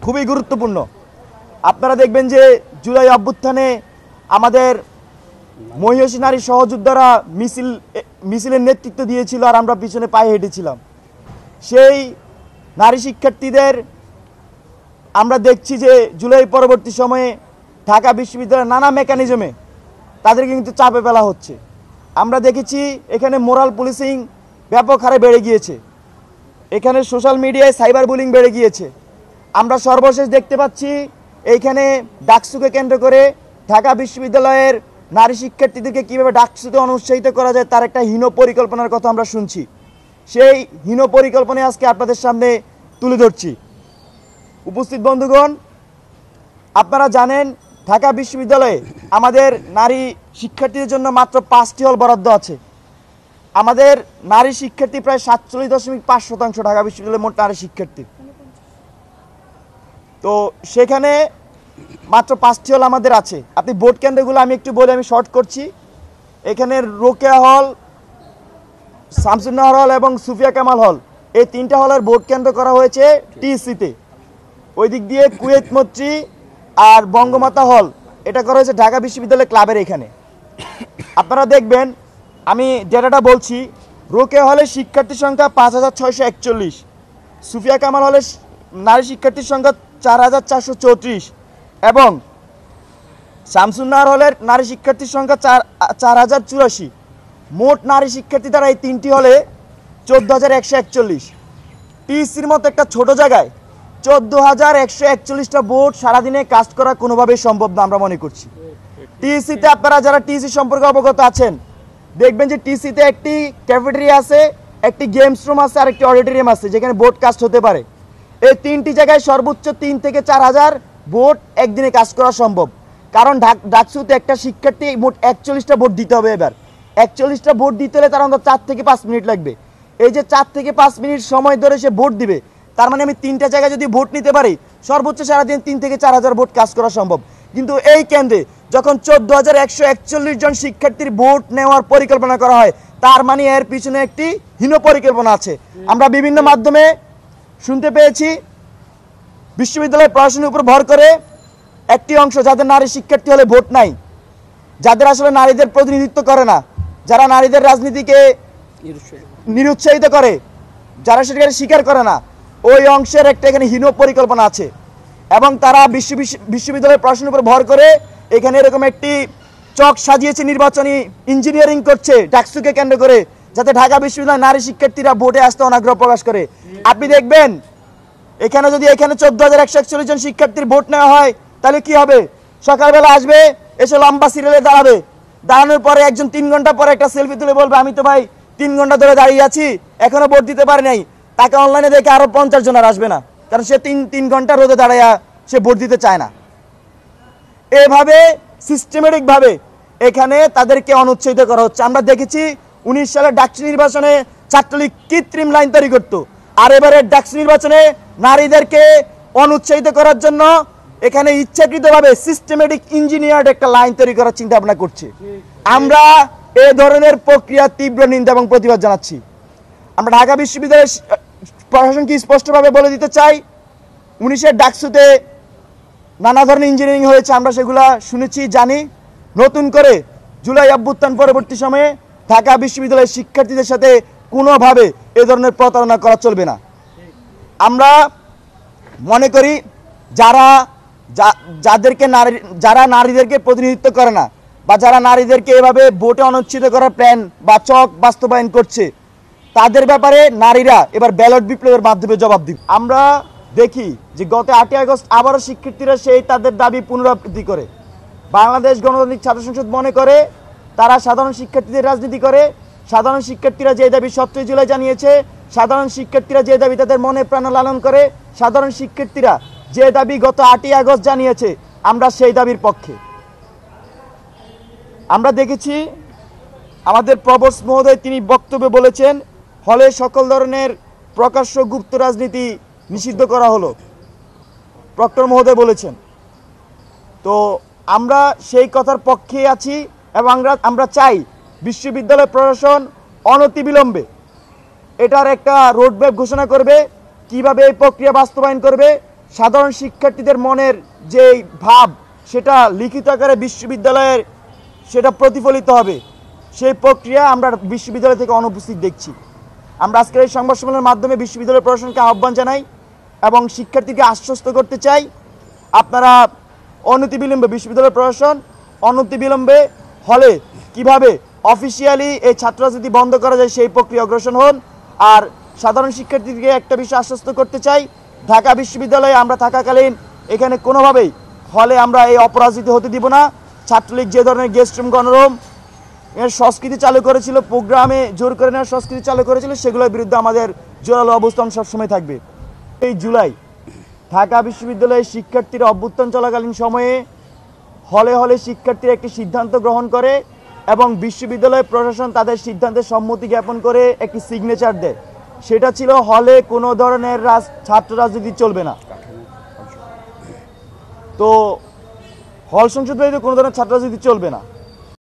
খুবই গুরুত্বপূর্ণ। আপনারা দেখবেন যে জুলাই অভ্যুত্থানে আমাদের মহিষী নারী সহযোদ্ধারা মিছিলের নেতৃত্ব দিয়েছিল আর আমরা পিছনে পায়ে হেঁটেছিলাম। সেই নারী শিক্ষার্থীদের আমরা দেখছি যে জুলাই পরবর্তী সময়ে ঢাকা বিশ্ববিদ্যালয়ের নানা মেকানিজমে তাদেরকে কিন্তু চাপে ফেলা হচ্ছে। আমরা দেখেছি এখানে মোরাল পুলিশিং ব্যাপক হারে বেড়ে গিয়েছে, এখানে সোশ্যাল মিডিয়ায় সাইবার বুলিং বেড়ে গিয়েছে। আমরা সর্বশেষ দেখতে পাচ্ছি এইখানে ডাকসুকে কেন্দ্র করে ঢাকা বিশ্ববিদ্যালয়ের নারী শিক্ষার্থীদেরকে কীভাবে ডাকসুতে অনুৎসাহিত করা যায় তার একটা হীন পরিকল্পনার কথা আমরা শুনছি। সেই হীন পরিকল্পনা আজকে আপনাদের সামনে তুলে ধরছি। উপস্থিত বন্ধুগণ, আপনারা জানেন ঢাকা বিশ্ববিদ্যালয়ে আমাদের নারী শিক্ষার্থীদের জন্য মাত্র 5টি হল বরাদ্দ আছে। আমাদের নারী শিক্ষার্থী প্রায় 47.5% ঢাকা বিশ্ববিদ্যালয়ের মোট নারী শিক্ষার্থী। তো সেখানে মাত্র 5টি হল আমাদের আছে। আপনি ভোট কেন্দ্রগুলো আমি একটু বলে আমি শর্ট করছি। এখানে রোকেয়া হল, শামসুন্নাহর হল এবং সুফিয়া কামাল হল, এই 3টা হলের ভোট কেন্দ্র করা হয়েছে টিএসসিতে। ওই দিক দিয়ে কুয়েত মৈত্রী আর বঙ্গমাতা হল এটা করা হয়েছে ঢাকা বিশ্ববিদ্যালয় ক্লাবের এখানে। আপনারা দেখবেন আমি ডেটাটা বলছি, রোকেয়া হলের শিক্ষার্থীর সংখ্যা 5641, সুফিয়া কামাল হলের নারী শিক্ষার্থীর সংখ্যা 4434 এবং শামসুন্নাহর হলের নারী শিক্ষার্থীর সংখ্যা 4084। মোট নারী শিক্ষার্থী দ্বারা এই 3টি হলে 14141। টিএসসির মতো একটা ছোট জায়গায় 14141টা ভোট সারাদিনে কাস্ট করা কোনোভাবেই সম্ভব না আমরা মনে করছি। টিএসসিতে আপনারা যারা টিএসসি সম্পর্কে অবগত আছেন দেখবেন যে টিএসসিতে একটি ক্যাফেটেরিয়া আছে, একটি গেমস রুম আছে আর একটি অডিটোরিয়াম আছে যেখানে ভোট কাস্ট হতে পারে। এই 3টি জায়গায় সর্বোচ্চ 3 থেকে 4000 ভোট একদিনে কাজ করা সম্ভব। কারণ ডাকসুতে একটা শিক্ষার্থী মোট 41টা ভোট দিতে হবে। এবার 41টা ভোট দিতে হলে তার অন্তত 4 থেকে 5 মিনিট লাগবে। এই যে 4 থেকে 5 মিনিট সময় ধরে সে ভোট দিবে, তার মানে আমি 3টা জায়গায় যদি ভোট নিতে পারি সর্বোচ্চ সারাদিন 3 থেকে 4000 ভোট কাজ করা সম্ভব। কিন্তু এই কেন্দ্রে যখন 14141 জন শিক্ষার্থীর ভোট নেওয়ার পরিকল্পনা করা হয় তার মানে এর পিছনে একটি হীন পরিকল্পনা আছে। আমরা বিভিন্ন মাধ্যমে শুনতে পেয়েছি বিশ্ববিদ্যালয়ের পড়াশোনার উপর ভর করে একটি অংশ যাদের নারী শিক্ষার্থী হলে ভোট নাই, যাদের আসলে নারীদের প্রতিনিধিত্ব করে না, যারা নারীদের রাজনীতিকে নিরুৎসাহিত করে, যারা সেটাকে স্বীকার করে না, ওই অংশের একটা এখানে হীন পরিকল্পনা আছে এবং তারা বিশ্ববিদ্যালয়ের পড়াশোনার উপর ভর করে এখানে এরকম একটি চক সাজিয়েছে, নির্বাচনী ইঞ্জিনিয়ারিং করছে ডাকসুকে কেন্দ্র করে, যাতে ঢাকা বিশ্ববিদ্যালয়ের নারী শিক্ষার্থীরা ভোটে আসতে অনাগ্রহ প্রকাশ করে। আপনি দেখবেন এখানে যদি 14141 জন শিক্ষার্থীর ভোট নেওয়া হয় তাহলে কি হবে? সকালবেলা আসবে, এসে লম্বা সিরিয়ালে দাঁড়াবে, দাঁড়ানোর পরে একজন 3 ঘন্টা পরে একটা সেলফি তুলে বলবে আমি তো ভাই 3 ঘন্টা ধরে দাঁড়িয়ে আছি এখনো ভোট দিতে পারি নাই। তাকে অনলাইনে দেখে আরো 50 জন আর আসবে না, কারণ সে 3 ঘন্টা রোদে দাঁড়াইয়া সে ভোট দিতে চায় না। এভাবে সিস্টেমেটিক ভাবে এখানে তাদেরকে অনুৎসাহিত করা হচ্ছে। আমরা দেখেছি 19 সালের ডাকসু নির্বাচনে ছাত্রলীগ কৃত্রিম লাইন তৈরি করত, আর এবারে ডাকসু নির্বাচনে নারীদেরকে অনুৎসাহিত করার জন্য এখানে ইচ্ছাকৃতভাবে সিস্টেমেটিক ইঞ্জিনিয়ার্ড একটা লাইন তৈরি করার চিন্তা ভাবনা করছে। আমরা এই ধরনের প্রক্রিয়া তীব্র নিন্দা এবং প্রতিবাদ জানাচ্ছি। আমরা ঢাকা বিশ্ববিদ্যালয়ের প্রশাসনকে স্পষ্টভাবে বলে দিতে চাই, 19-এর ডাকসুতে নানা ধরনের ইঞ্জিনিয়ারিং হয়েছে, আমরা সেগুলা শুনেছি জানি। নতুন করে জুলাই অভ্যুত্থান পরবর্তী সময়ে ঢাকা বিশ্ববিদ্যালয়ের শিক্ষার্থীদের সাথে কোনোভাবে এ ধরনের প্রতারণা করা চলবে না। আমরা মনে করি যারা নারীদেরকে প্রতিনিধিত্ব করে না বা যারা নারীদেরকে এভাবে ভোটে অনুচ্ছেদ করার প্ল্যান বা চক বাস্তবায়ন করছে তাদের ব্যাপারে নারীরা এবার ব্যালট বিপ্লবের মাধ্যমে জবাব দিবে। আমরা দেখি যে গত 8ই আগস্ট আবারও শিক্ষার্থীরা সেই তাদের দাবি পুনরাবৃত্তি করে। বাংলাদেশ গণতান্ত্রিক ছাত্র সংসদ মনে করে তারা সাধারণ শিক্ষার্থীদের রাজনীতি করে। সাধারণ শিক্ষার্থীরা যে দাবি 17 জুলাই জানিয়েছে, সাধারণ শিক্ষার্থীরা যে দাবি তাদের মনে প্রাণে লালন করে, সাধারণ শিক্ষার্থীরা যে দাবি গত 8ই আগস্ট জানিয়েছে, আমরা সেই দাবির পক্ষে। আমরা দেখেছি আমাদের প্রবোস মহোদয় তিনি বক্তব্যে বলেছেন হলে সকল ধরনের প্রকাশ্য গুপ্ত রাজনীতি নিষিদ্ধ করা হলো, প্রক্টর মহোদয় বলেছেন। তো আমরা সেই কথার পক্ষে আছি এবং আমরা চাই বিশ্ববিদ্যালয় প্রশাসন অনতিবিলম্বে এটার একটা রোডম্যাপ ঘোষণা করবে, কিভাবে এই প্রক্রিয়া বাস্তবায়ন করবে, সাধারণ শিক্ষার্থীদের মনের যে ভাব সেটা লিখিত আকারে বিশ্ববিদ্যালয়ের সেটা প্রতিফলিত হবে, সেই প্রক্রিয়া আমরা বিশ্ববিদ্যালয় থেকে অনুপস্থিত দেখছি। আমরা আজকের এই সংবাদ সম্মেলনের মাধ্যমে বিশ্ববিদ্যালয় প্রশাসনকে আহ্বান জানাই এবং শিক্ষার্থীকে আশ্বস্ত করতে চাই, আপনারা অনতিবিলম্বে বিশ্ববিদ্যালয় প্রশাসন অনতিবিলম্বে হলে কিভাবে অফিসিয়ালি এই ছাত্র রাজনীতি বন্ধ করা যায় সেই প্রক্রিয়া অগ্রসর হন। আর সাধারণ শিক্ষার্থীদেরকে একটা বিষয় আশ্বস্ত করতে চাই, ঢাকা বিশ্ববিদ্যালয়ে আমরা থাকাকালীন এখানে কোনোভাবেই হলে আমরা এই অপরাজনীতি হতে দিব না। ছাত্রলীগ যে ধরনের গেস্ট রুম গণরুম এর সংস্কৃতি চালু করেছিল, প্রোগ্রামে জোর করে নেওয়ার সংস্কৃতি চালু করেছিল, সেগুলোর বিরুদ্ধে আমাদের জোরালো অবস্থান সবসময় থাকবে। এই জুলাই ঢাকা বিশ্ববিদ্যালয়ের শিক্ষার্থীরা অভ্যুত্থান চলাকালীন সময়ে হলে হলে শিক্ষার্থীরা একটি সিদ্ধান্ত গ্রহণ করে এবং বিশ্ববিদ্যালয় প্রশাসন তাদের সিদ্ধান্তে সম্মতি জ্ঞাপন করে একটি সিগনেচার দেয়। সেটা ছিল হলে কোনো ধরনের ছাত্র রাজনীতি চলবে না। তো হল সংসদ কোনো ধরনের ছাত্র রাজনীতি চলবে না।